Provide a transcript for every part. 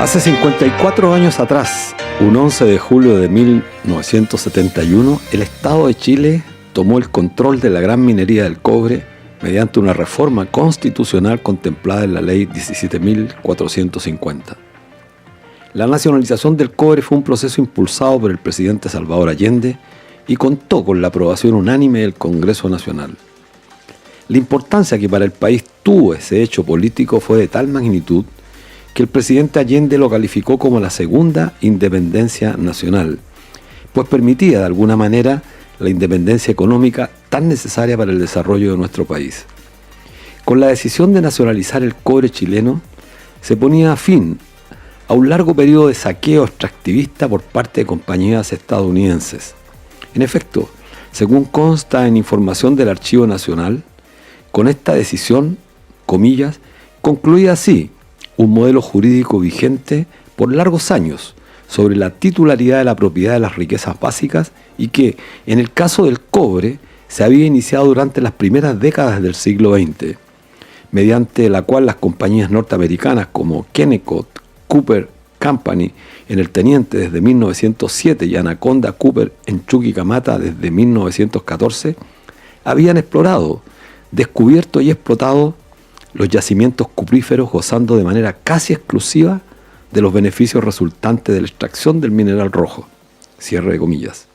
Hace 54 años atrás, un 11 de julio de 1971, el Estado de Chile tomó el control de la gran minería del cobre mediante una reforma constitucional contemplada en la Ley 17.450. La nacionalización del cobre fue un proceso impulsado por el presidente Salvador Allende y contó con la aprobación unánime del Congreso Nacional. La importancia que para el país tuvo ese hecho político fue de tal magnitud que el presidente Allende lo calificó como la segunda independencia nacional, pues permitía de alguna manera la independencia económica tan necesaria para el desarrollo de nuestro país. Con la decisión de nacionalizar el cobre chileno, se ponía fin a un largo periodo de saqueo extractivista por parte de compañías estadounidenses. En efecto, según consta en información del Archivo Nacional, con esta decisión, comillas, concluía así un modelo jurídico vigente por largos años sobre la titularidad de la propiedad de las riquezas básicas y que, en el caso del cobre, se había iniciado durante las primeras décadas del siglo XX, mediante la cual las compañías norteamericanas como Kennecott Copper Company en el Teniente desde 1907 y Anaconda Copper en Chuquicamata desde 1914, habían explorado, descubierto y explotado los yacimientos cupríferos, gozando de manera casi exclusiva de los beneficios resultantes de la extracción del mineral rojo. Cierre de comillas.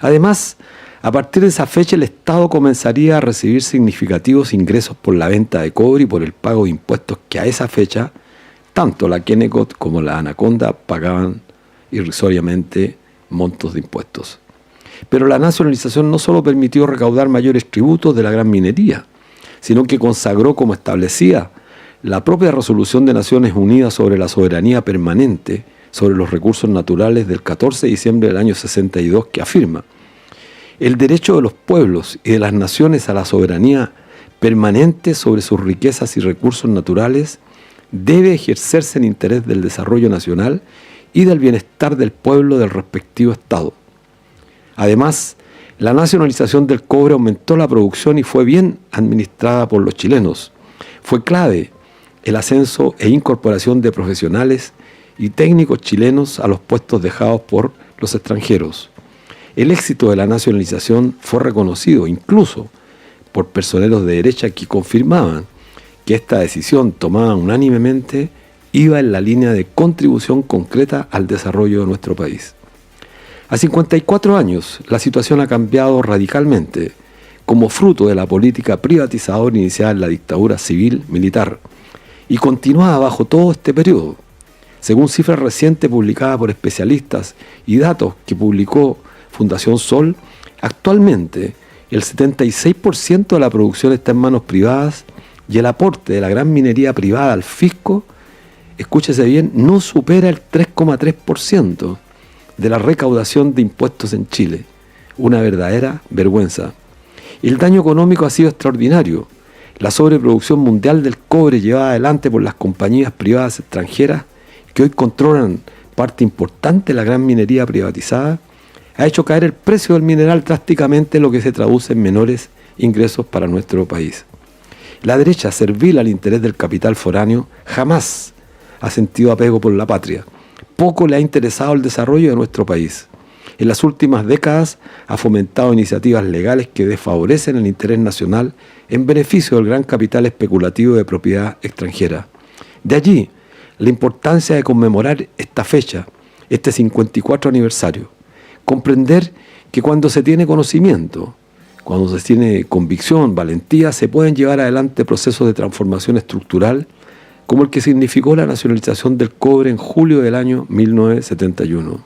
Además, a partir de esa fecha el Estado comenzaría a recibir significativos ingresos por la venta de cobre y por el pago de impuestos que a esa fecha tanto la Kennecott como la Anaconda pagaban irrisoriamente montos de impuestos. Pero la nacionalización no solo permitió recaudar mayores tributos de la gran minería, sino que consagró, como establecía la propia Resolución de Naciones Unidas sobre la soberanía permanente sobre los recursos naturales del 14 de diciembre del año 62, que afirma: el derecho de los pueblos y de las naciones a la soberanía permanente sobre sus riquezas y recursos naturales debe ejercerse en interés del desarrollo nacional y del bienestar del pueblo del respectivo Estado. Además, la nacionalización del cobre aumentó la producción y fue bien administrada por los chilenos. Fue clave el ascenso e incorporación de profesionales y técnicos chilenos a los puestos dejados por los extranjeros. El éxito de la nacionalización fue reconocido incluso por personeros de derecha que confirmaban que esta decisión tomada unánimemente iba en la línea de contribución concreta al desarrollo de nuestro país. A 54 años, la situación ha cambiado radicalmente como fruto de la política privatizadora iniciada en la dictadura civil-militar y continuada bajo todo este periodo. Según cifras recientes publicadas por especialistas y datos que publicó Fundación Sol, actualmente el 76% de la producción está en manos privadas y el aporte de la gran minería privada al fisco, escúchese bien, no supera el 3,3% de la recaudación de impuestos en Chile. Una verdadera vergüenza. El daño económico ha sido extraordinario. La sobreproducción mundial del cobre llevada adelante por las compañías privadas extranjeras, que hoy controlan parte importante de la gran minería privatizada, ha hecho caer el precio del mineral drásticamente, lo que se traduce en menores ingresos para nuestro país. La derecha, servil al interés del capital foráneo, jamás ha sentido apego por la patria. Poco le ha interesado el desarrollo de nuestro país. En las últimas décadas ha fomentado iniciativas legales que desfavorecen el interés nacional en beneficio del gran capital especulativo de propiedad extranjera. De allí la importancia de conmemorar esta fecha, este 54 aniversario. Comprender que cuando se tiene conocimiento, cuando se tiene convicción, valentía, se pueden llevar adelante procesos de transformación estructural como el que significó la nacionalización del cobre en julio del año 1971.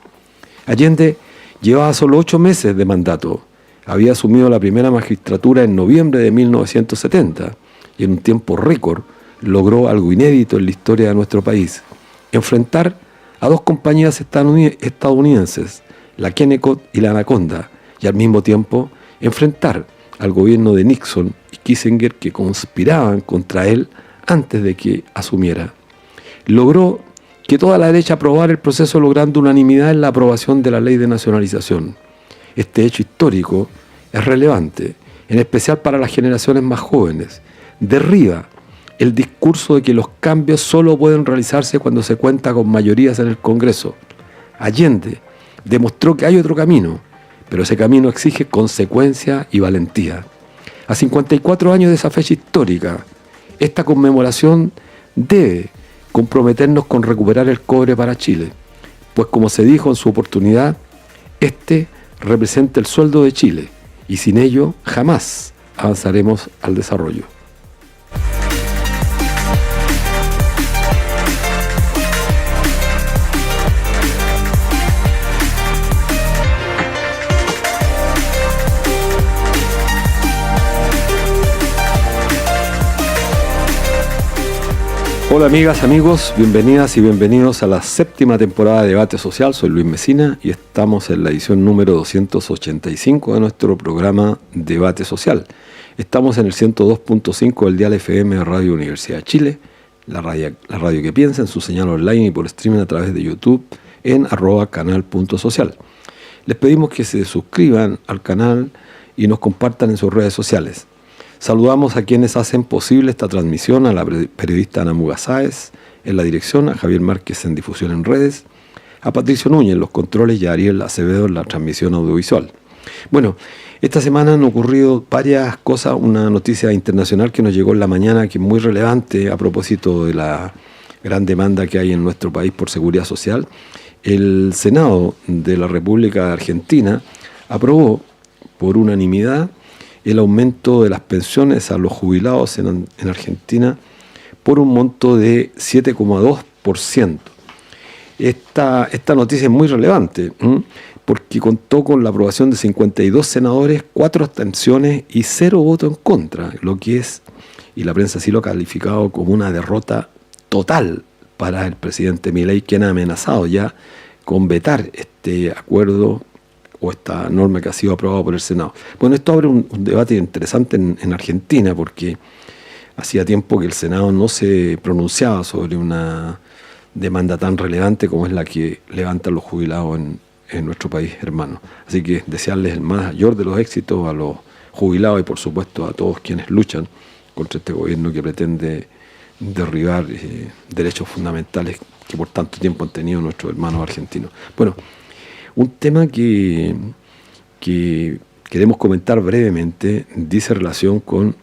Allende llevaba solo 8 meses de mandato. Había asumido la primera magistratura en noviembre de 1970 y en un tiempo récord logró algo inédito en la historia de nuestro país: enfrentar a dos compañías estadounidenses, la Kennecott y la Anaconda, y al mismo tiempo enfrentar al gobierno de Nixon y Kissinger, que conspiraban contra él antes de que asumiera. Logró que toda la derecha aprobara el proceso, logrando unanimidad en la aprobación de la ley de nacionalización. Este hecho histórico es relevante, en especial para las generaciones más jóvenes. Derriba el discurso de que los cambios solo pueden realizarse cuando se cuenta con mayorías en el Congreso. Allende demostró que hay otro camino, pero ese camino exige consecuencia y valentía. A 54 años de esa fecha histórica, esta conmemoración debe comprometernos con recuperar el cobre para Chile, pues como se dijo en su oportunidad, este representa el sueldo de Chile y sin ello jamás avanzaremos al desarrollo. Hola amigas, amigos, bienvenidas y bienvenidos a la 7ª temporada de Debate Social. Soy Luis Mesina y estamos en la edición número 285 de nuestro programa Debate Social. Estamos en el 102.5 del dial FM de Radio Universidad de Chile, la radio que piensa, en su señal online y por streaming a través de YouTube en @canal.social. Les pedimos que se suscriban al canal y nos compartan en sus redes sociales. Saludamos a quienes hacen posible esta transmisión, a la periodista Ana Muga Sáez en la dirección, a Javier Márquez en difusión en redes, a Patricio Núñez en los controles y a Ariel Acevedo en la transmisión audiovisual. Bueno, esta semana han ocurrido varias cosas, una noticia internacional que nos llegó en la mañana que es muy relevante a propósito de la gran demanda que hay en nuestro país por seguridad social. El Senado de la República de Argentina aprobó por unanimidad el aumento de las pensiones a los jubilados en Argentina por un monto de 7,2%. Esta noticia es muy relevante porque contó con la aprobación de 52 senadores, 4 abstenciones y 0 votos en contra, lo que es, y la prensa sí lo ha calificado como una derrota total para el presidente Milei, quien ha amenazado ya con vetar este acuerdo o esta norma que ha sido aprobada por el Senado. Bueno, esto abre un debate interesante en Argentina, porque hacía tiempo que el Senado no se pronunciaba sobre una demanda tan relevante como es la que levantan los jubilados en nuestro país hermano. Así que desearles el mayor de los éxitos a los jubilados y por supuesto a todos quienes luchan contra este gobierno que pretende derribar derechos fundamentales que por tanto tiempo han tenido nuestros hermanos argentinos. Bueno, un tema que queremos comentar brevemente dice relación con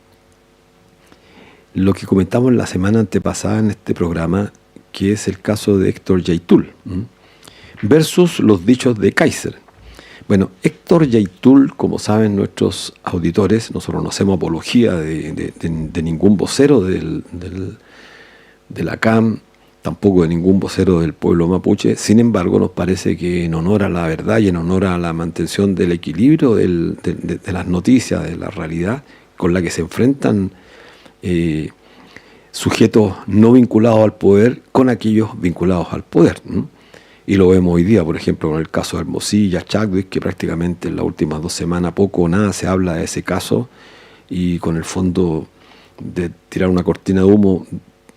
lo que comentamos la semana antepasada en este programa, que es el caso de Héctor Yaitul versus los dichos de Kaiser. Bueno, Héctor Yaitul, como saben nuestros auditores, nosotros no hacemos apología de ningún vocero de la CAM, tampoco de ningún vocero del pueblo mapuche. Sin embargo, nos parece que en honor a la verdad y en honor a la mantención del equilibrio de las noticias, de la realidad con la que se enfrentan sujetos no vinculados al poder con aquellos vinculados al poder, ¿no? Y lo vemos hoy día, por ejemplo, con el caso de Hermosilla, Chadwick, que prácticamente en las últimas 2 semanas poco o nada se habla de ese caso, y con el fondo de tirar una cortina de humo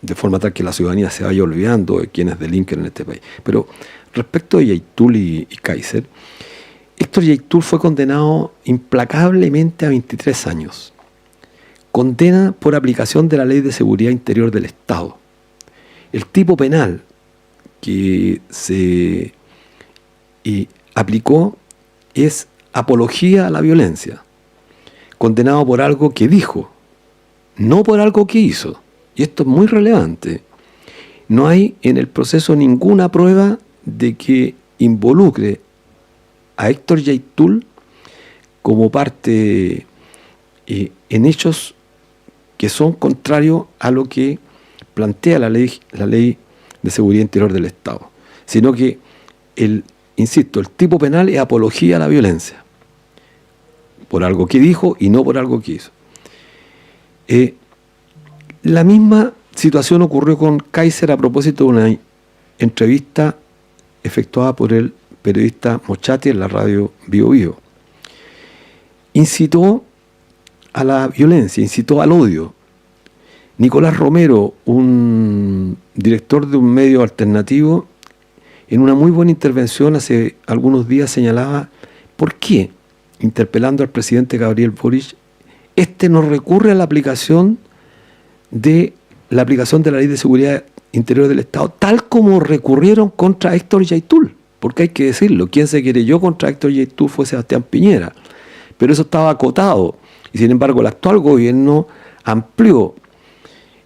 de forma tal que la ciudadanía se vaya olvidando de quienes delinquen en este país. Pero respecto de Yaitul y Kaiser, Héctor Yaitul fue condenado implacablemente a 23 años. Condena por aplicación de la Ley de Seguridad Interior del Estado. El tipo penal que se aplicó es apología a la violencia. Condenado por algo que dijo, no por algo que hizo. Y esto es muy relevante. No hay en el proceso ninguna prueba de que involucre a Héctor Yaitul como parte en hechos que son contrarios a lo que plantea la ley de seguridad interior del Estado, sino que el tipo penal es apología a la violencia, por algo que dijo y no por algo que hizo. La misma situación ocurrió con Kaiser a propósito de una entrevista efectuada por el periodista Mochati en la radio Bio Bio. Incitó a la violencia, incitó al odio. Nicolás Romero, un director de un medio alternativo, en una muy buena intervención hace algunos días señalaba por qué, interpelando al presidente Gabriel Boric, no recurre a la aplicación de la aplicación de la Ley de Seguridad Interior del Estado, tal como recurrieron contra Héctor Yaitul, porque hay que decirlo, quien se querelló contra Héctor Yaitul fue Sebastián Piñera, pero eso estaba acotado, y sin embargo el actual gobierno amplió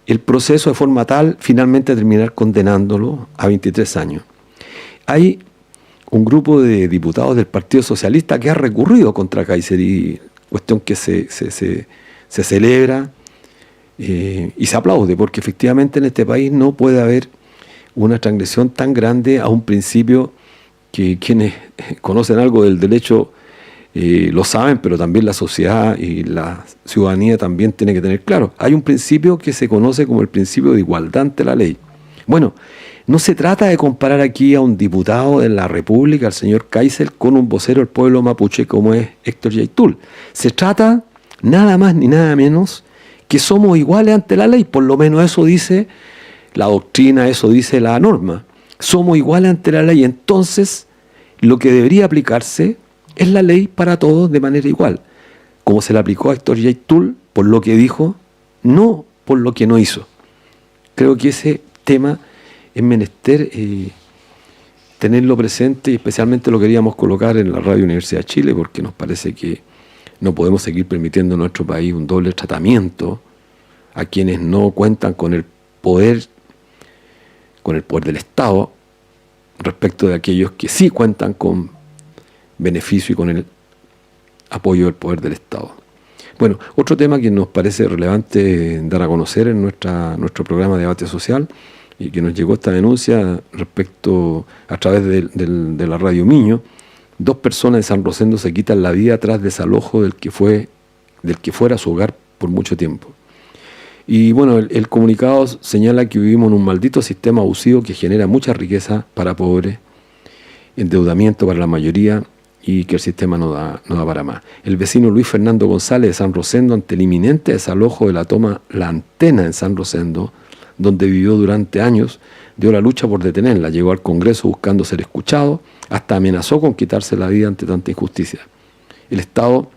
el proceso de forma tal finalmente a terminar condenándolo a 23 años. Hay un grupo de diputados del Partido Socialista que ha recurrido contra Kayseri, cuestión que se celebra y se aplaude, porque efectivamente en este país no puede haber una transgresión tan grande a un principio que quienes conocen algo del derecho lo saben, pero también la sociedad y la ciudadanía también tiene que tener claro. Hay un principio que se conoce como el principio de igualdad ante la ley. Bueno, no se trata de comparar aquí a un diputado de la República, al señor Kaiser, con un vocero del pueblo mapuche como es Héctor Yaitul. Se trata nada más ni nada menos que somos iguales ante la ley, por lo menos eso dice la doctrina, eso dice la norma. Somos iguales ante la ley, entonces lo que debería aplicarse es la ley para todos de manera igual, como se le aplicó a Héctor Yaitul por lo que dijo, no por lo que no hizo. Creo que ese tema es menester tenerlo presente, y especialmente lo queríamos colocar en la Radio Universidad de Chile, porque nos parece que no podemos seguir permitiendo en nuestro país un doble tratamiento a quienes no cuentan con el poder del Estado respecto de aquellos que sí cuentan con beneficio y con el apoyo del poder del Estado. Bueno, otro tema que nos parece relevante dar a conocer en nuestro programa de debate social, y que nos llegó esta denuncia respecto a través de la Radio Miño. 2 personas de San Rosendo se quitan la vida tras desalojo del que fuera su hogar por mucho tiempo. Y bueno, el comunicado señala que vivimos en un maldito sistema abusivo que genera mucha riqueza para pobres, endeudamiento para la mayoría, y que el sistema no da para más. El vecino Luis Fernando González de San Rosendo, ante el inminente desalojo de la toma La Antena en San Rosendo, donde vivió durante años, dio la lucha por detenerla, llegó al Congreso buscando ser escuchado, hasta amenazó con quitarse la vida ante tanta injusticia. El Estado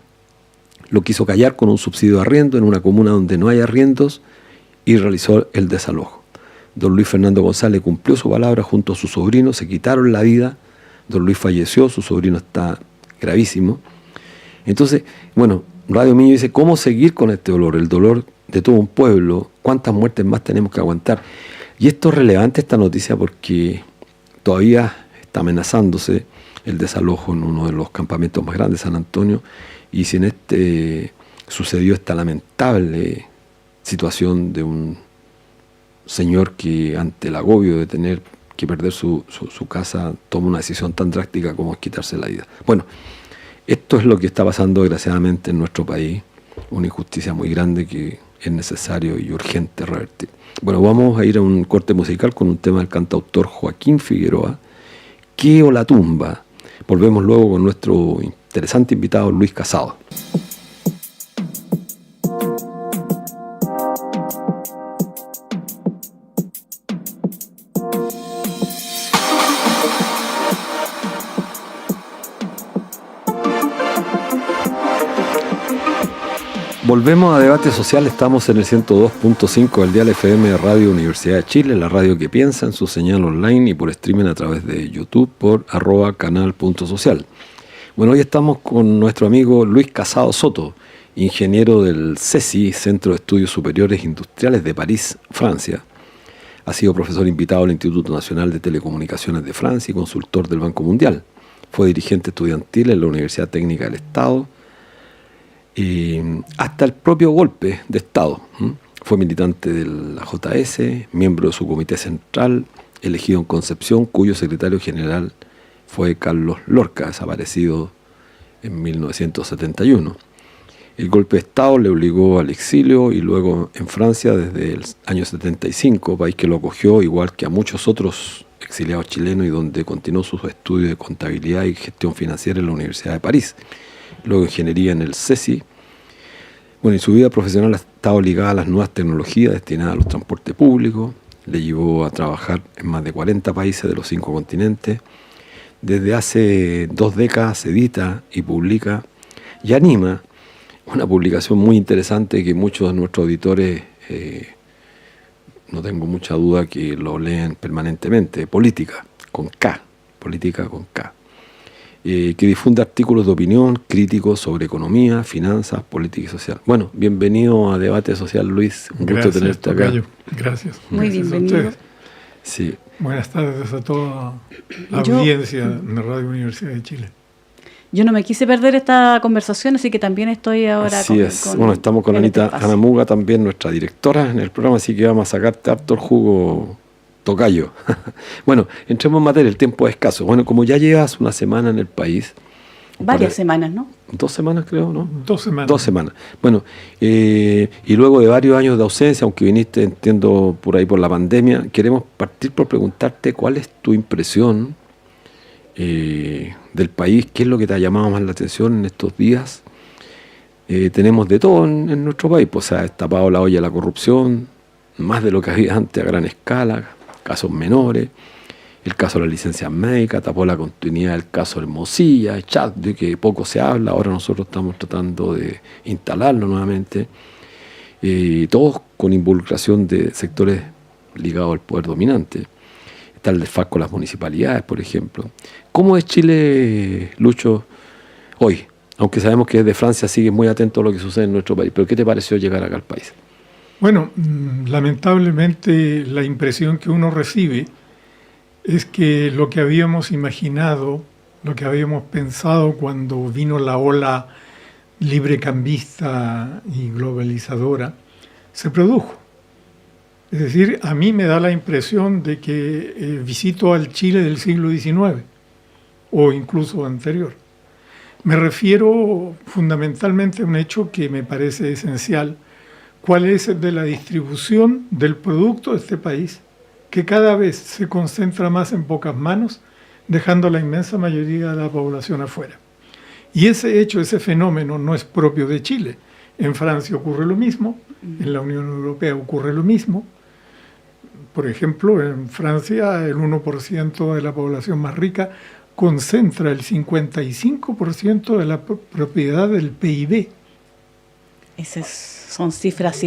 lo quiso callar con un subsidio de arriendo en una comuna donde no hay arriendos, y realizó el desalojo. Don Luis Fernando González cumplió su palabra junto a su sobrino, se quitaron la vida, don Luis falleció, su sobrino está gravísimo. Entonces, bueno, Radio Miño dice, ¿cómo seguir con este dolor? El dolor de todo un pueblo, ¿cuántas muertes más tenemos que aguantar? Y esto es relevante, esta noticia, porque todavía está amenazándose el desalojo en uno de los campamentos más grandes de San Antonio, y si en este sucedió esta lamentable situación de un señor que ante el agobio de tener que perder su casa toma una decisión tan drástica como es quitarse la vida. Bueno, esto es lo que está pasando desgraciadamente en nuestro país, una injusticia muy grande que es necesario y urgente revertir. Bueno, vamos a ir a un corte musical con un tema del cantautor Joaquín Figueroa, ¿Qué o la tumba? Volvemos luego con nuestro interesante invitado Luis Casado. Volvemos a Debate Social, estamos en el 102.5 del dial FM de Radio Universidad de Chile, la radio que piensa, en su señal online y por streaming a través de YouTube por @canal.social. Bueno, hoy estamos con nuestro amigo Luis Casado Soto, ingeniero del CESI, Centro de Estudios Superiores Industriales de París, Francia. Ha sido profesor invitado al Instituto Nacional de Telecomunicaciones de Francia y consultor del Banco Mundial. Fue dirigente estudiantil en la Universidad Técnica del Estado, hasta el propio golpe de Estado. Fue militante de la JS, miembro de su comité central, elegido en Concepción, cuyo secretario general fue Carlos Lorca, desaparecido en 1971. El golpe de Estado le obligó al exilio y luego en Francia desde el año 75, país que lo acogió igual que a muchos otros exiliados chilenos y donde continuó sus estudios de contabilidad y gestión financiera en la Universidad de París. Luego ingeniería en el CESI. Bueno, y su vida profesional ha estado ligada a las nuevas tecnologías destinadas a los transportes públicos. Le llevó a trabajar en más de 40 países de los 5 continentes. Desde hace 2 décadas edita y publica y anima una publicación muy interesante que muchos de nuestros auditores no tengo mucha duda que lo leen permanentemente, Política, con K, que difunde artículos de opinión críticos sobre economía, finanzas, política y social. Bueno, bienvenido a Debate Social, Luis. Un gusto tenerte acá. Gracias. Muy bienvenido. Sí. Buenas tardes a toda la audiencia de Radio Universidad de Chile. Yo no me quise perder esta conversación, así que también estoy ahora así es. Bueno, estamos con Anita Anamuga, también nuestra directora en el programa, así que vamos a sacarte harto el jugo, tocayo. Bueno, entremos en materia, el tiempo es escaso. Bueno, como ya llevas una semana en el país. Varias semanas, ¿no? 2 semanas creo, ¿no? 2 semanas. 2 semanas. Bueno, y luego de varios años de ausencia, aunque viniste, entiendo, por ahí por la pandemia, queremos partir por preguntarte cuál es tu impresión del país, qué es lo que te ha llamado más la atención en estos días. Tenemos de todo en nuestro país, pues se ha destapado la olla de la corrupción, más de lo que había antes a gran escala, casos menores, el caso de las licencias médicas, tapó la continuidad del caso Hermosilla, el chat de que poco se habla, ahora nosotros estamos tratando de instalarlo nuevamente, todos con involucración de sectores ligados al poder dominante. Está el desfalco de las municipalidades, por ejemplo. ¿Cómo es Chile, Lucho, hoy? Aunque sabemos que desde Francia sigue muy atento a lo que sucede en nuestro país, pero ¿qué te pareció llegar acá al país? Bueno, lamentablemente la impresión que uno recibe es que lo que habíamos imaginado, lo que habíamos pensado cuando vino la ola librecambista y globalizadora, se produjo. Es decir, a mí me da la impresión de que visito al Chile del siglo XIX o incluso anterior. Me refiero fundamentalmente a un hecho que me parece esencial, cuál es el de la distribución del producto de este país, que cada vez se concentra más en pocas manos, dejando la inmensa mayoría de la población afuera. Y ese hecho, ese fenómeno no es propio de Chile. En Francia ocurre lo mismo, en la Unión Europea ocurre lo mismo. Por ejemplo, en Francia el 1% de la población más rica concentra el 55% de la propiedad del PIB. Esas son cifras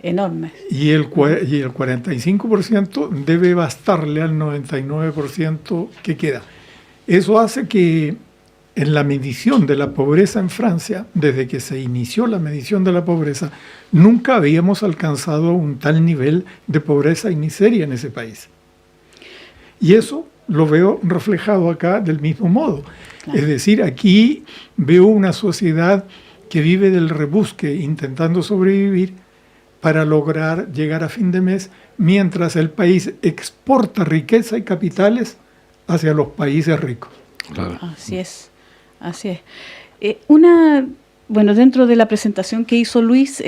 enormes. Y el 45% debe bastarle al 99% que queda. Eso hace que en la medición de la pobreza en Francia, desde que se inició la medición de la pobreza, nunca habíamos alcanzado un tal nivel de pobreza y miseria en ese país. Y eso lo veo reflejado acá del mismo modo. Claro. Es decir, aquí veo una sociedad que vive del rebusque, intentando sobrevivir para lograr llegar a fin de mes, mientras el país exporta riqueza y capitales hacia los países ricos. Claro. Así es. Así es. Bueno, dentro de la presentación que hizo Luis,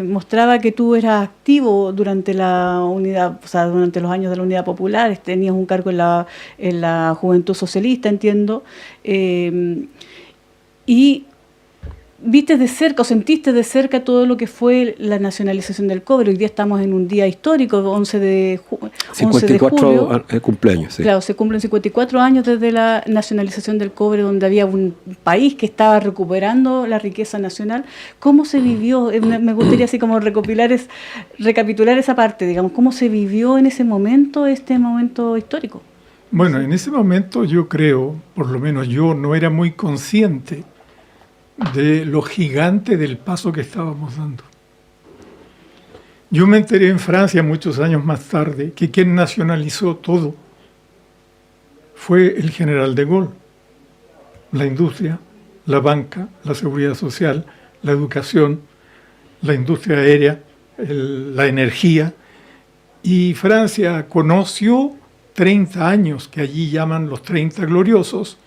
mostraba que tú eras activo durante la unidad, o sea, durante los años de la Unidad Popular, tenías un cargo en la Juventud Socialista, entiendo, y viste de cerca o sentiste de cerca todo lo que fue la nacionalización del cobre. Hoy día estamos en un día histórico, 11 de julio. 54 cumpleaños, sí. Claro, se cumplen 54 años desde la nacionalización del cobre, donde había un país que estaba recuperando la riqueza nacional. ¿Cómo se vivió? Me gustaría así como recapitular esa parte, digamos, ¿cómo se vivió en ese momento, este momento histórico? Bueno, en ese momento yo creo, por lo menos yo no era muy consciente de lo gigante del paso que estábamos dando. Yo me enteré en Francia muchos años más tarde que quien nacionalizó todo fue el general de Gaulle. La industria, la banca, la seguridad social, la educación, la industria aérea, la energía. Y Francia conoció 30 años, que allí llaman los 30 gloriosos,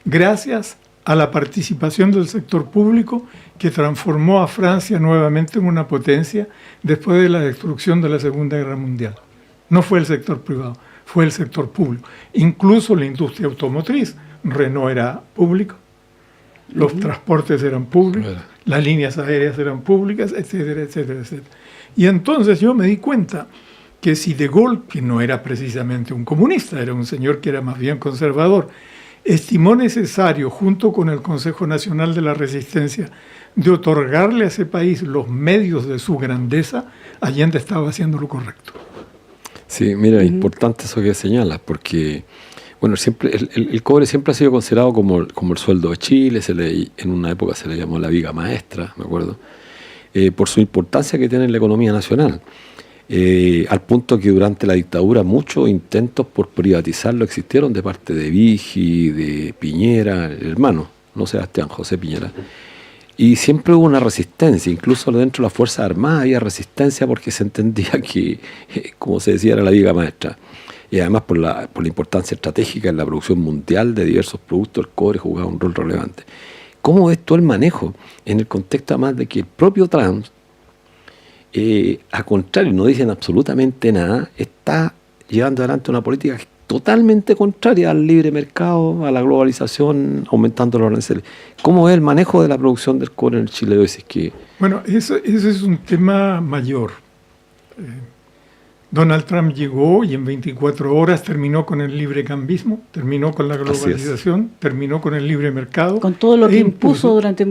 gracias a la participación del sector público que transformó a Francia nuevamente en una potencia después de la destrucción de la Segunda Guerra Mundial. No fue el sector privado, fue el sector público. Incluso la industria automotriz, Renault era público, los transportes eran públicos, las líneas aéreas eran públicas, etcétera, etcétera, etcétera. Y entonces yo me di cuenta que si de Gaulle, que no era precisamente un comunista, era un señor que era más bien conservador, estimó necesario, junto con el Consejo Nacional de la Resistencia, de otorgarle a ese país los medios de su grandeza, Allende estaba haciendo lo correcto. Sí, mira, es importante eso que señalas, porque bueno, siempre el cobre siempre ha sido considerado como el sueldo de Chile, en una época se le llamó la viga maestra, me acuerdo, por su importancia que tiene en la economía nacional. Al punto que durante la dictadura muchos intentos por privatizarlo existieron de parte de Vigi, de Piñera, el hermano, no Sebastián, José Piñera. Y siempre hubo una resistencia, incluso dentro de las Fuerzas Armadas había resistencia porque se entendía que, como se decía, era la viga maestra. Y además por la importancia estratégica en la producción mundial de diversos productos, el cobre jugaba un rol relevante. ¿Cómo ves tú el manejo en el contexto además de que el propio Trump, a contrario, no dicen absolutamente nada, está llevando adelante una política totalmente contraria al libre mercado, a la globalización, aumentando los aranceles? ¿Cómo es el manejo de la producción del cobre en Chile hoy? Bueno, ese es un tema mayor. Donald Trump llegó y en 24 horas terminó con el librecambismo, terminó con la globalización, terminó con el libre mercado. Con todo lo que impuso durante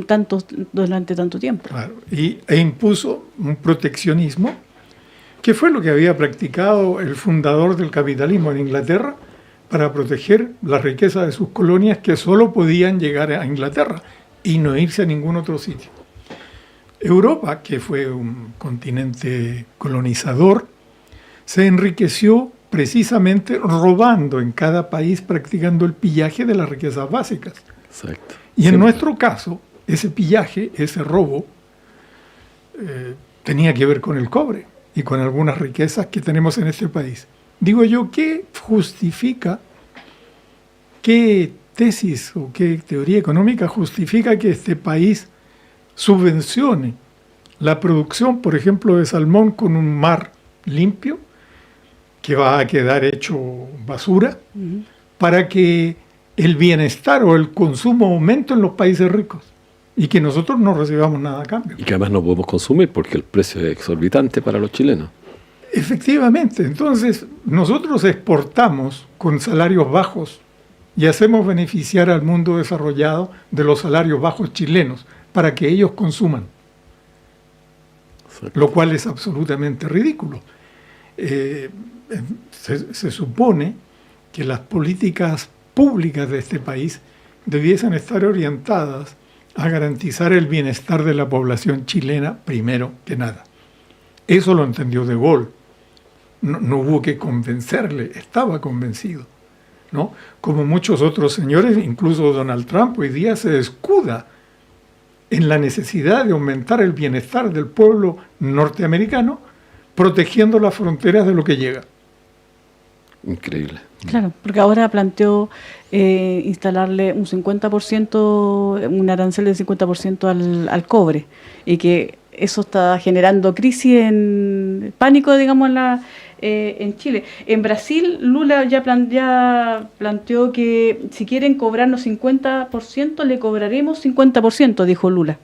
tanto tiempo. Claro, e impuso un proteccionismo, que fue lo que había practicado el fundador del capitalismo en Inglaterra para proteger la riqueza de sus colonias, que solo podían llegar a Inglaterra y no irse a ningún otro sitio. Europa, que fue un continente colonizador, se enriqueció precisamente robando en cada país, practicando el pillaje de las riquezas básicas. Exacto. Y en nuestro caso, ese pillaje, ese robo, tenía que ver con el cobre y con algunas riquezas que tenemos en este país. Digo yo, ¿qué justifica, qué tesis o qué teoría económica justifica que este país subvencione la producción, por ejemplo, de salmón con un mar limpio, que va a quedar hecho basura, para que el bienestar o el consumo aumente en los países ricos y que nosotros no recibamos nada a cambio? Y que además no podemos consumir porque el precio es exorbitante para los chilenos. Efectivamente, entonces nosotros exportamos con salarios bajos y hacemos beneficiar al mundo desarrollado de los salarios bajos chilenos para que ellos consuman, lo cual es absolutamente ridículo. Se supone que las políticas públicas de este país debiesen estar orientadas a garantizar el bienestar de la población chilena primero que nada. Eso lo entendió De Gaulle. No hubo que convencerle, estaba convencido, ¿no? Como muchos otros señores, incluso Donald Trump hoy día se escuda en la necesidad de aumentar el bienestar del pueblo norteamericano, protegiendo las fronteras de lo que llega. Increíble. Claro, porque ahora planteó instalarle un 50%, un arancel del 50% al cobre, y que eso está generando crisis, en pánico, digamos, en Chile. En Brasil, Lula ya planteó que si quieren cobrarnos 50%, le cobraremos 50%, dijo Lula.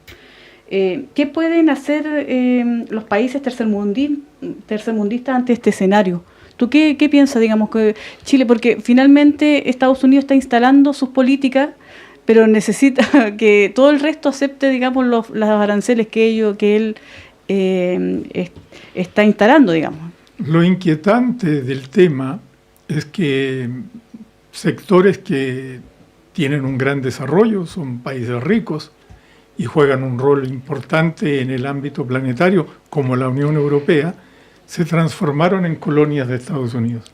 ¿Qué pueden hacer los países tercermundistas ante este escenario? ¿Tú qué piensas, digamos, que Chile? Porque finalmente Estados Unidos está instalando sus políticas, pero necesita que todo el resto acepte, digamos, los aranceles que él está instalando, digamos. Lo inquietante del tema es que sectores que tienen un gran desarrollo, son países ricos y juegan un rol importante en el ámbito planetario, como la Unión Europea, se transformaron en colonias de Estados Unidos.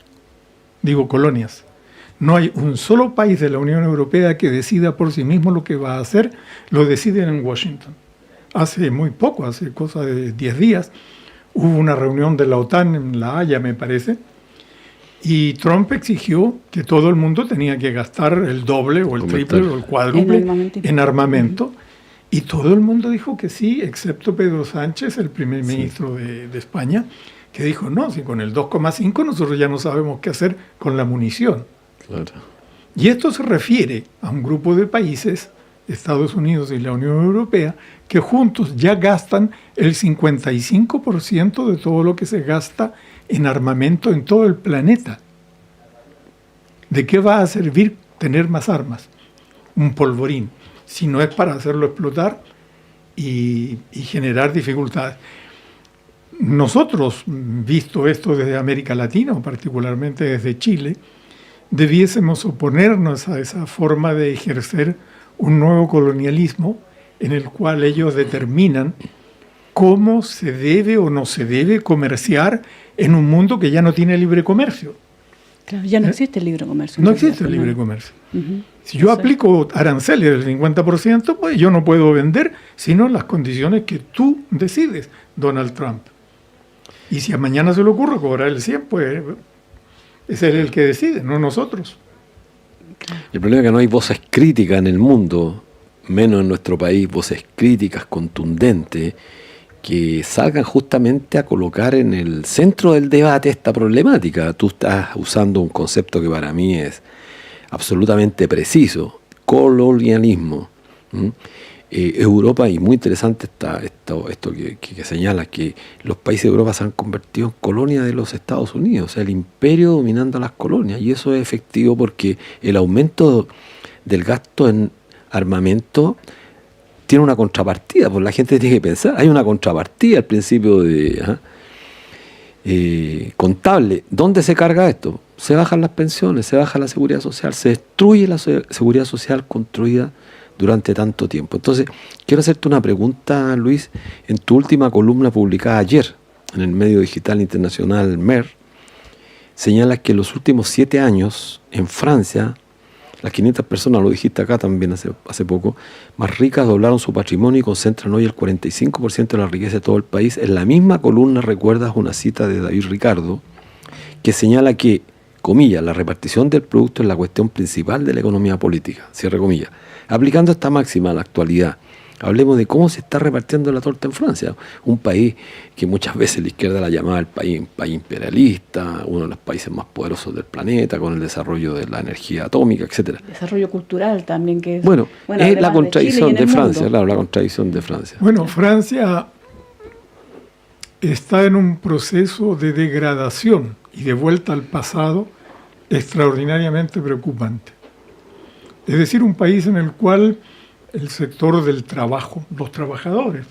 Digo colonias. No hay un solo país de la Unión Europea que decida por sí mismo lo que va a hacer, lo deciden en Washington. Hace muy poco, hace cosa de 10 días, hubo una reunión de la OTAN en La Haya, me parece, y Trump exigió que todo el mundo tenía que gastar el doble o el triple o el cuádruple en armamento. Y todo el mundo dijo que sí, excepto Pedro Sánchez, el primer ministro de España, que dijo, no, si con el 2,5 nosotros ya no sabemos qué hacer con la munición. Claro. Y esto se refiere a un grupo de países, Estados Unidos y la Unión Europea, que juntos ya gastan el 55% de todo lo que se gasta en armamento en todo el planeta. ¿De qué va a servir tener más armas? Un polvorín. Si no es para hacerlo explotar y generar dificultades. Nosotros, visto esto desde América Latina, o particularmente desde Chile, debiésemos oponernos a esa forma de ejercer un nuevo colonialismo en el cual ellos determinan cómo se debe o no se debe comerciar en un mundo que ya no tiene libre comercio. Claro, ya no existe el libre comercio. No existe el libre comercio. Si yo aplico aranceles del 50%, pues yo no puedo vender sino en las condiciones que tú decides, Donald Trump. Y si a mañana se le ocurre cobrar el 100%, pues es él el que decide, no nosotros. El problema es que no hay voces críticas en el mundo, menos en nuestro país, voces críticas contundentes, que salgan justamente a colocar en el centro del debate esta problemática. Tú estás usando un concepto que para mí es absolutamente preciso: colonialismo. Europa, y muy interesante está esto que señala que los países de Europa se han convertido en colonias de los Estados Unidos, o sea, el imperio dominando las colonias, y eso es efectivo porque el aumento del gasto en armamento tiene una contrapartida, pues la gente tiene que pensar, hay una contrapartida al principio contable. ¿Dónde se carga esto? Se bajan las pensiones, se baja la seguridad social, se destruye la seguridad social construida durante tanto tiempo. Entonces, quiero hacerte una pregunta, Luis. En tu última columna publicada ayer en el medio digital internacional MER, señalas que en los últimos 7 años en Francia, las 500 personas, lo dijiste acá también hace poco, más ricas doblaron su patrimonio y concentran hoy el 45% de la riqueza de todo el país. En la misma columna recuerdas una cita de David Ricardo que señala que, comillas, la repartición del producto es la cuestión principal de la economía política, cierre comillas. Aplicando esta máxima a la actualidad, hablemos de cómo se está repartiendo la torta en Francia, un país que muchas veces la izquierda la llamaba el país imperialista, uno de los países más poderosos del planeta, con el desarrollo de la energía atómica, etcétera. Desarrollo cultural también, que es... Bueno, es la contradicción de Francia, claro, la contradicción de Francia. Bueno, Francia está en un proceso de degradación y de vuelta al pasado extraordinariamente preocupante. Es decir, un país en el cual el sector del trabajo, los trabajadores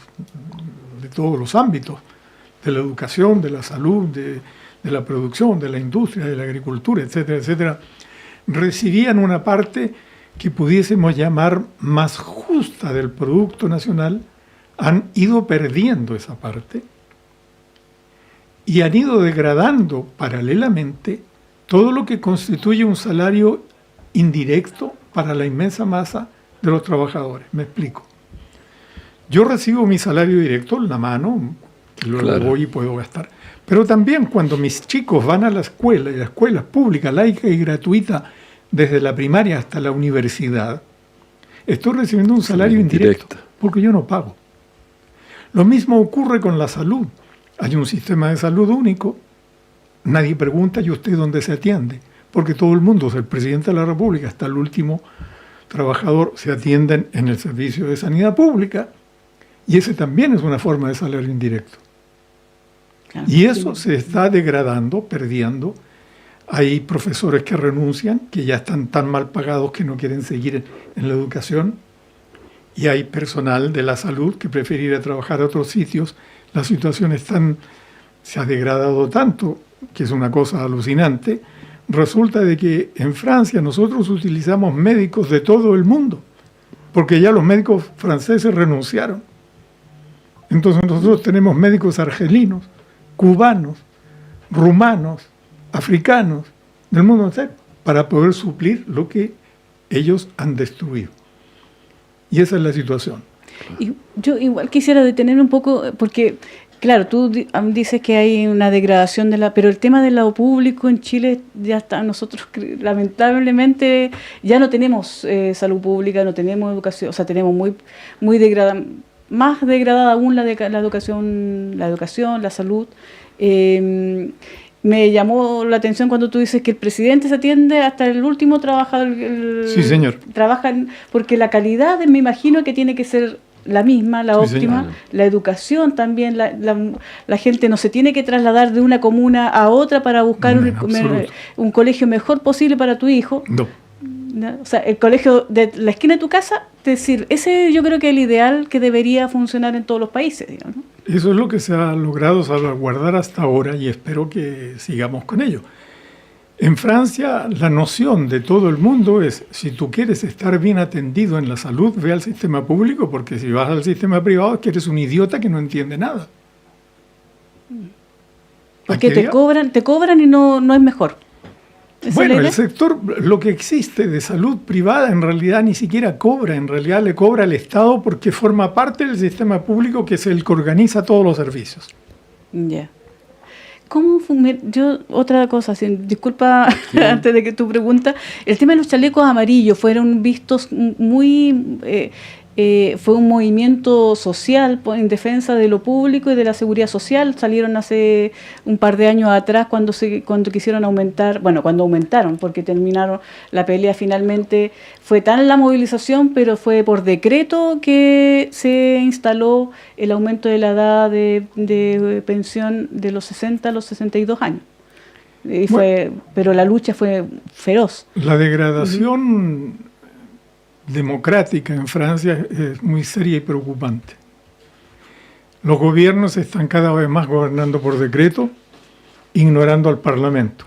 de todos los ámbitos, de la educación, de la salud, de la producción, de la industria, de la agricultura, etcétera, etcétera, recibían una parte que pudiésemos llamar más justa del Producto Nacional, han ido perdiendo esa parte y han ido degradando paralelamente todo lo que constituye un salario indirecto para la inmensa masa de los trabajadores. Me explico. Yo recibo mi salario directo en la mano, que luego claro, voy y puedo gastar. Pero también cuando mis chicos van a la escuela, y la escuela es pública, laica y gratuita, desde la primaria hasta la universidad, estoy recibiendo un salario indirecto, porque yo no pago. Lo mismo ocurre con la salud. Hay un sistema de salud único, nadie pregunta, ¿y usted dónde se atiende? Porque todo el mundo, desde el presidente de la República hasta el último trabajador, se atienden en el servicio de sanidad pública, y ese también es una forma de salario indirecto. Claro, y eso se está degradando, perdiendo. Hay profesores que renuncian, que ya están tan mal pagados que no quieren seguir en la educación, y hay personal de la salud que prefiere ir a trabajar a otros sitios. La situación se ha degradado tanto, que es una cosa alucinante. Resulta de que en Francia nosotros utilizamos médicos de todo el mundo, porque ya los médicos franceses renunciaron. Entonces nosotros tenemos médicos argelinos, cubanos, rumanos, africanos, del mundo entero, para poder suplir lo que ellos han destruido. Y esa es la situación. Y yo igual quisiera detener un poco, porque claro, tú dices que hay una degradación pero el tema del lado público en Chile ya está. Nosotros lamentablemente ya no tenemos salud pública, no tenemos educación, o sea, tenemos muy degradada, más degradada aún la educación, la salud. Me llamó la atención cuando tú dices que el presidente se atiende hasta el último trabajador. Sí, señor. Trabajan, porque la calidad, me imagino que tiene que ser la misma, la óptima, señor. La educación también, la gente no se tiene que trasladar de una comuna a otra para buscar un colegio mejor posible para tu hijo. ¿no? O sea, el colegio de la esquina de tu casa te sirve. Ese yo creo que es el ideal que debería funcionar en todos los países, digamos, ¿no? Eso es lo que se ha logrado salvaguardar hasta ahora y espero que sigamos con ello. En Francia, la noción de todo el mundo es, si tú quieres estar bien atendido en la salud, ve al sistema público, porque si vas al sistema privado es que eres un idiota que no entiende nada. Porque te cobran y no es mejor. Bueno, el sector, lo que existe de salud privada en realidad ni siquiera cobra, en realidad le cobra al Estado porque forma parte del sistema público que es el que organiza todos los servicios. Ya. ¿Cómo yo otra cosa, disculpa antes de que tu pregunta, el tema de los chalecos amarillos fueron vistos muy fue un movimiento social en defensa de lo público y de la seguridad social. Salieron hace un par de años atrás cuando quisieron aumentar, cuando aumentaron, porque terminaron la pelea finalmente. Fue tan la movilización, pero fue por decreto que se instaló el aumento de la edad de pensión de los 60 a los 62 años. Pero la lucha fue feroz. La degradación democrática en Francia es muy seria y preocupante. Los gobiernos están cada vez más gobernando por decreto, ignorando al Parlamento.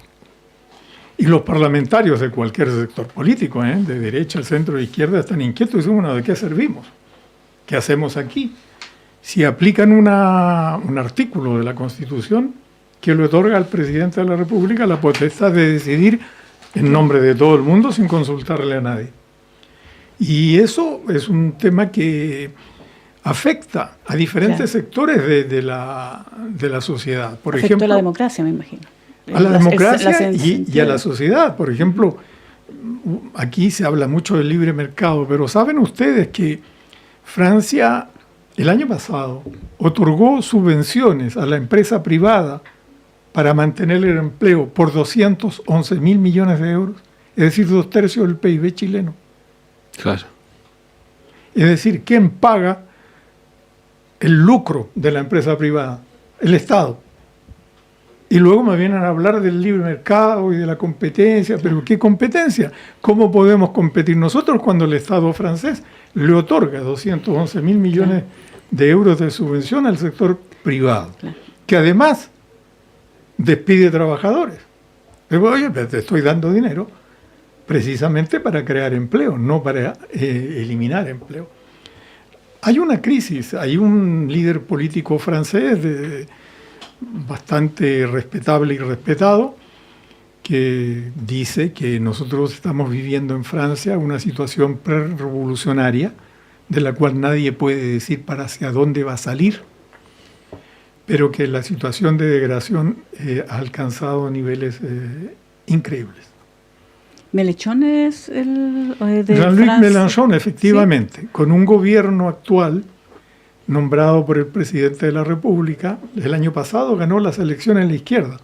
Y los parlamentarios de cualquier sector político, de derecha, centro, de izquierda, están inquietos y dicen, bueno, ¿de qué servimos? ¿Qué hacemos aquí? Si aplican un artículo de la Constitución que le otorga al presidente de la República la potestad de decidir en nombre de todo el mundo sin consultarle a nadie. Y eso es un tema que afecta a diferentes sectores de la sociedad. Por ejemplo, a la democracia, me imagino. A la democracia y a la sociedad. Por ejemplo, aquí se habla mucho del libre mercado, pero ¿saben ustedes que Francia el año pasado otorgó subvenciones a la empresa privada para mantener el empleo por 211.000 millones de euros? Es decir, 2/3 del PIB chileno. Claro. Es decir, ¿quién paga el lucro de la empresa privada? El Estado. Y luego me vienen a hablar del libre mercado y de la competencia. ¿Pero qué competencia? ¿Cómo podemos competir nosotros cuando el Estado francés le otorga 211.000 millones de euros de subvención al sector privado? Que además despide trabajadores. Oye, te estoy dando dinero precisamente para crear empleo, no para eliminar empleo. Hay una crisis, hay un líder político francés bastante respetable y respetado que dice que nosotros estamos viviendo en Francia una situación pre-revolucionaria de la cual nadie puede decir para hacia dónde va a salir, pero que la situación de degradación ha alcanzado niveles increíbles. Mélenchon es el de Jean-Luc Mélenchon, efectivamente, ¿sí? Con un gobierno actual nombrado por el presidente de la República, el año pasado ganó las elecciones en la izquierda.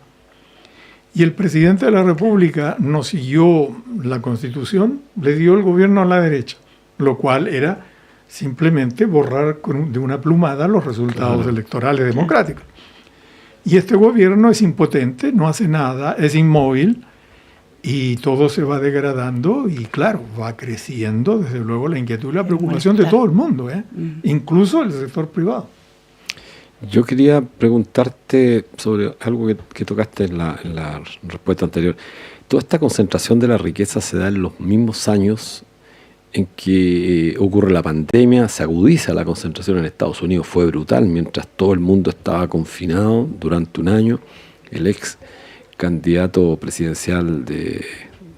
Y el presidente de la República no siguió la Constitución, le dio el gobierno a la derecha, lo cual era simplemente borrar de una plumada los resultados electorales democráticos. Y este gobierno es impotente, no hace nada, es inmóvil, y todo se va degradando y, claro, va creciendo, desde luego, la inquietud y la preocupación de todo el mundo, incluso el sector privado. Yo quería preguntarte sobre algo que tocaste en la respuesta anterior. Toda esta concentración de la riqueza se da en los mismos años en que ocurre la pandemia, se agudiza la concentración en Estados Unidos, fue brutal, mientras todo el mundo estaba confinado durante un año. El ex candidato presidencial de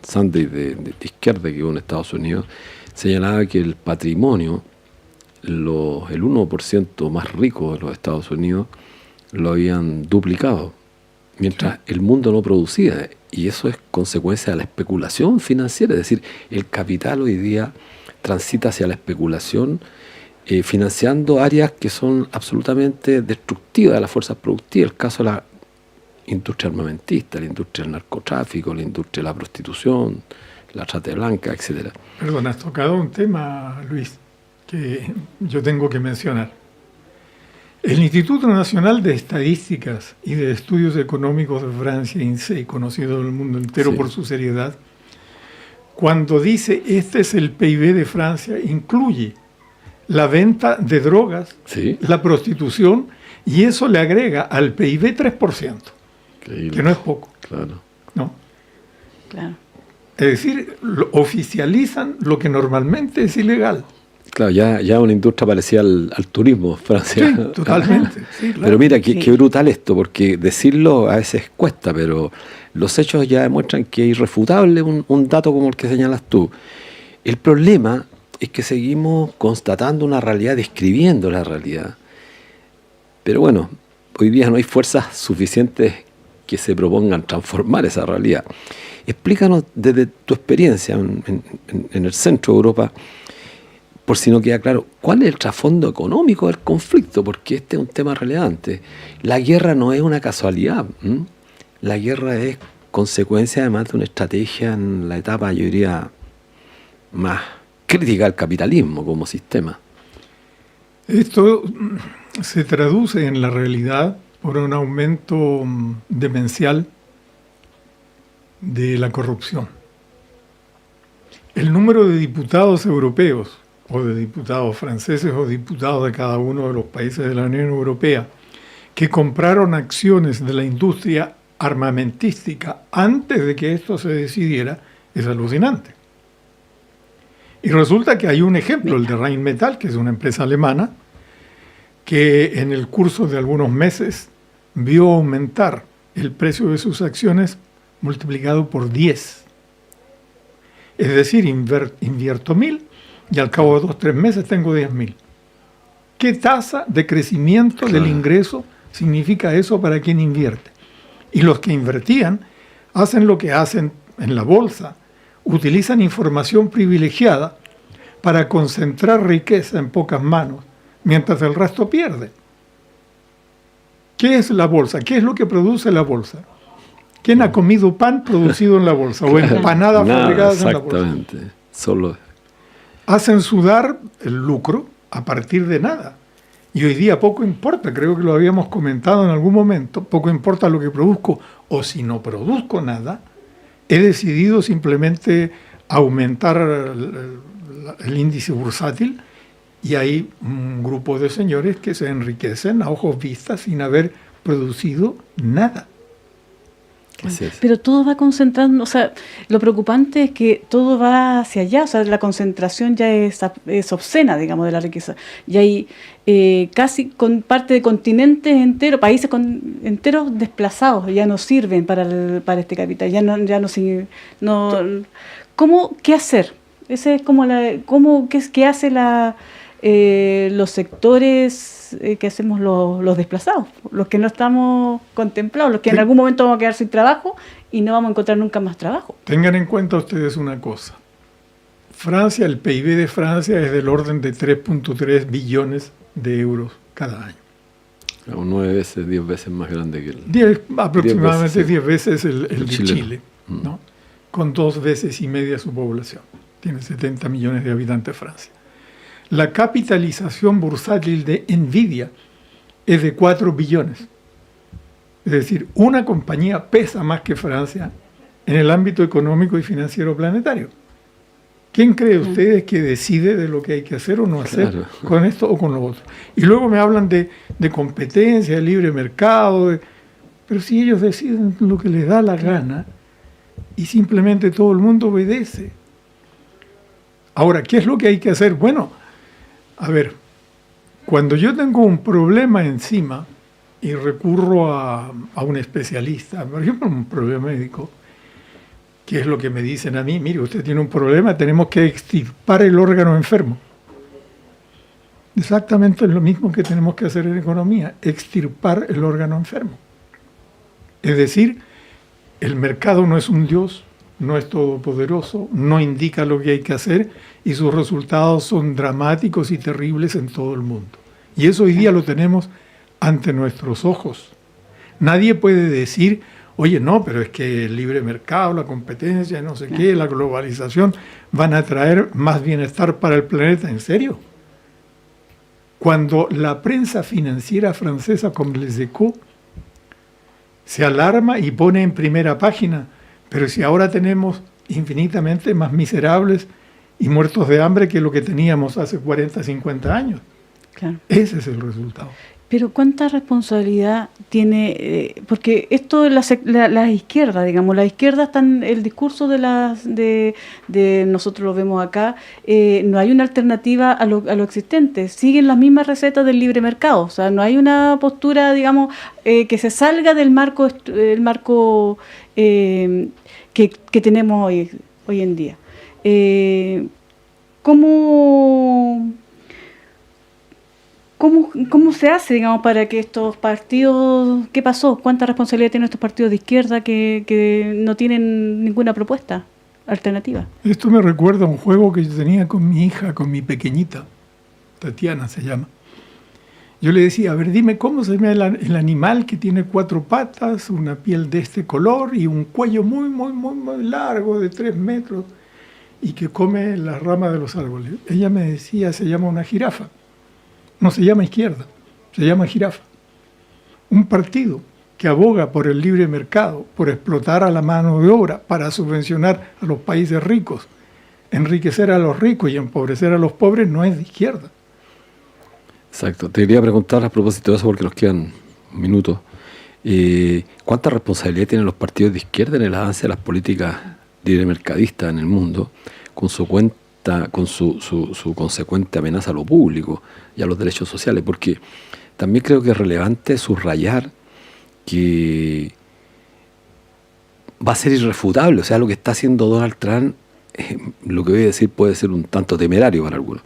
Sanders de izquierda que hubo en Estados Unidos señalaba que el patrimonio, el 1% más rico de los Estados Unidos, lo habían duplicado, mientras el mundo no producía. Y eso es consecuencia de la especulación financiera, es decir, el capital hoy día transita hacia la especulación, financiando áreas que son absolutamente destructivas de las fuerzas productivas. El caso de la industria armamentista, la industria del narcotráfico, la industria de la prostitución, la trata de blanca, etc. Perdón, has tocado un tema, Luis, que yo tengo que mencionar. El Instituto Nacional de Estadísticas y de Estudios Económicos de Francia, INSEE, conocido en el mundo entero por su seriedad, cuando dice este es el PIB de Francia, incluye la venta de drogas, Sí. la prostitución, y eso le agrega al PIB 3%, que no es poco, Claro. ¿no? Claro. Es decir, oficializan lo que normalmente es ilegal. Claro, ya una industria parecida al turismo, Francia. Sí, totalmente. Sí, claro. Pero mira, Sí. qué brutal esto, porque decirlo a veces cuesta, pero los hechos ya demuestran que es irrefutable un dato como el que señalas tú. El problema es que seguimos constatando una realidad, describiendo la realidad. Pero bueno, hoy día no hay fuerzas suficientes que se propongan transformar esa realidad. Explícanos desde tu experiencia en el centro de Europa, por si no queda claro, ¿cuál es el trasfondo económico del conflicto? Porque este es un tema relevante. La guerra no es una casualidad. La guerra es consecuencia además de una estrategia en la etapa, yo diría, más crítica al capitalismo como sistema. Esto se traduce en la realidad por un aumento demencial de la corrupción. El número de diputados europeos, o de diputados franceses, o diputados de cada uno de los países de la Unión Europea, que compraron acciones de la industria armamentística antes de que esto se decidiera, es alucinante. Y resulta que hay un ejemplo, el de Rheinmetall, que es una empresa alemana, que en el curso de algunos meses vio aumentar el precio de sus acciones multiplicado por 10. Es decir, invierto 1.000 y al cabo de 2-3 meses tengo 10.000. ¿Qué tasa de crecimiento del ingreso significa eso para quien invierte? Y los que invertían hacen lo que hacen en la bolsa, utilizan información privilegiada para concentrar riqueza en pocas manos, mientras el resto pierde. ¿Qué es la bolsa? ¿Qué es lo que produce la bolsa? ¿Quién ha comido pan producido en la bolsa o empanadas fabricadas en la bolsa? Exactamente. Solo Hacen sudar el lucro a partir de nada. Y hoy día poco importa, creo que lo habíamos comentado en algún momento, poco importa lo que produzco o si no produzco nada, he decidido simplemente aumentar el índice bursátil y hay un grupo de señores que se enriquecen a ojos vistas sin haber producido nada. así es. Pero todo va concentrando, o sea, lo preocupante es que todo va hacia allá, o sea, la concentración ya es obscena, digamos, de la riqueza. Y hay casi con parte de continentes enteros, países enteros desplazados, ya no sirven para este capital, ya no ¿cómo, qué hacer? Ese es como qué hace los sectores que hacemos los desplazados, los que no estamos contemplados, los que en algún momento vamos a quedar sin trabajo y no vamos a encontrar nunca más trabajo. Tengan en cuenta ustedes una cosa. Francia, el PIB de Francia es del orden de 3.3 billones de euros cada año. Como 9 veces, 10 veces más grande que el... Aproximadamente 10 veces, veces el de chileno. Chile, ¿no? Con 2 veces y media su población. Tiene 70 millones de habitantes Francia. La capitalización bursátil de Nvidia es de 4 billones. Es decir, una compañía pesa más que Francia en el ámbito económico y financiero planetario. ¿Quién cree ustedes que decide de lo que hay que hacer o no hacer con esto o con lo otro? Y luego me hablan de competencia, de libre mercado, pero si ellos deciden lo que les da la gana y simplemente todo el mundo obedece. Ahora, ¿qué es lo que hay que hacer? Bueno, a ver, cuando yo tengo un problema encima y recurro a un especialista, por ejemplo, un problema médico, ¿qué es lo que me dicen a mí? Mire, usted tiene un problema, tenemos que extirpar el órgano enfermo. Exactamente lo mismo que tenemos que hacer en economía, extirpar el órgano enfermo. Es decir, el mercado no es un Dios, no es todopoderoso, no indica lo que hay que hacer y sus resultados son dramáticos y terribles en todo el mundo. Y eso hoy día lo tenemos ante nuestros ojos. Nadie puede decir, oye, no, pero es que el libre mercado, la competencia, no sé qué, la globalización van a traer más bienestar para el planeta. ¿En serio? Cuando la prensa financiera francesa, como Les Echos, se alarma y pone en primera página, pero si ahora tenemos infinitamente más miserables y muertos de hambre que lo que teníamos hace 40, 50 años. Claro. Ese es el resultado. Pero ¿cuánta responsabilidad tiene? Porque esto es la izquierda, digamos, la izquierda está en el discurso de nosotros lo vemos acá, no hay una alternativa a lo existente, siguen las mismas recetas del libre mercado, o sea, no hay una postura, digamos, que se salga del marco que tenemos hoy en día. ¿Cómo se hace, digamos, para que estos partidos, qué pasó? ¿Cuánta responsabilidad tienen estos partidos de izquierda que no tienen ninguna propuesta alternativa? Esto me recuerda a un juego que yo tenía con mi hija, con mi pequeñita, Tatiana se llama. Yo le decía, a ver, dime cómo se llama el animal que tiene 4 patas, una piel de este color y un cuello muy, muy, muy, muy largo, de 3 metros, y que come las ramas de los árboles. Ella me decía, se llama una jirafa. No se llama izquierda, se llama jirafa. Un partido que aboga por el libre mercado, por explotar a la mano de obra, para subvencionar a los países ricos, enriquecer a los ricos y empobrecer a los pobres, no es de izquierda. Exacto. Te quería preguntar a propósito de eso, porque nos quedan minutos. ¿Cuánta responsabilidad tienen los partidos de izquierda en el avance de las políticas libremercadistas en el mundo, con su consecuente amenaza a lo público y a los derechos sociales? Porque también creo que es relevante subrayar que va a ser irrefutable. O sea, lo que está haciendo Donald Trump, lo que voy a decir puede ser un tanto temerario para algunos,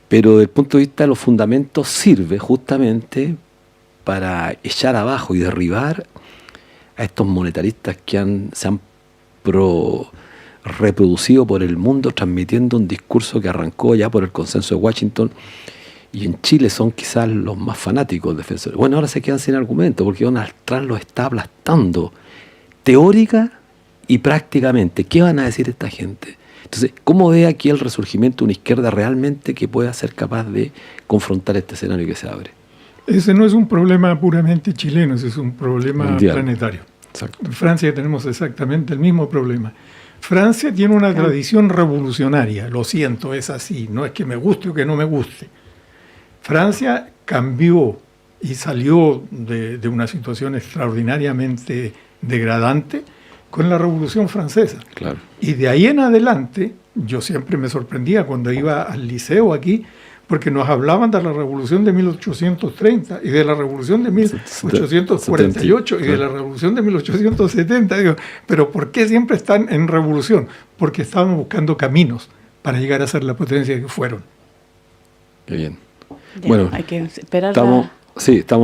pero desde el punto de vista de los fundamentos sirve justamente para echar abajo y derribar a estos monetaristas que se han reproducido por el mundo, transmitiendo un discurso que arrancó ya por el consenso de Washington, y en Chile son quizás los más fanáticos defensores. Bueno, ahora se quedan sin argumento porque Donald Trump los está aplastando teórica y prácticamente. ¿Qué van a decir esta gente? Entonces, ¿cómo ve aquí el resurgimiento de una izquierda realmente que pueda ser capaz de confrontar este escenario que se abre? Ese no es un problema puramente chileno, ese es un problema mundial, planetario. Exacto. En Francia tenemos exactamente el mismo problema. Francia tiene una tradición revolucionaria, lo siento, es así, no es que me guste o que no me guste. Francia cambió y salió de una situación extraordinariamente degradante con la Revolución Francesa. Claro. Y de ahí en adelante, yo siempre me sorprendía cuando iba al liceo aquí, porque nos hablaban de la Revolución de 1830 y de la Revolución de 1848 y de la Revolución de 1870. Digo, pero ¿por qué siempre están en revolución? Porque estaban buscando caminos para llegar a ser la potencia que fueron. Qué bien. Ya, bueno, hay que esperar. Estamos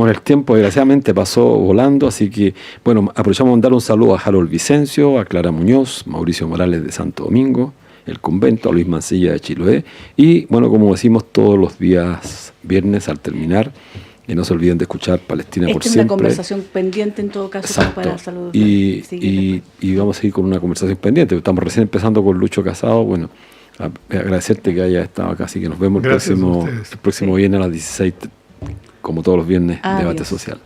en el tiempo, desgraciadamente pasó volando, así que, bueno, aprovechamos de dar un saludo a Harold Vicencio, a Clara Muñoz, Mauricio Morales de Santo Domingo, el convento, a Luis Mancilla de Chiloé, y bueno, como decimos todos los días viernes al terminar, y no se olviden de escuchar Palestina por siempre. Es una conversación pendiente en todo caso. Exacto. Para salud. Y vamos a seguir con una conversación pendiente. Estamos recién empezando con Lucho Casado. Bueno, agradecerte que haya estado acá, así que nos vemos el próximo viernes a las 16, como todos los viernes, Debate Social.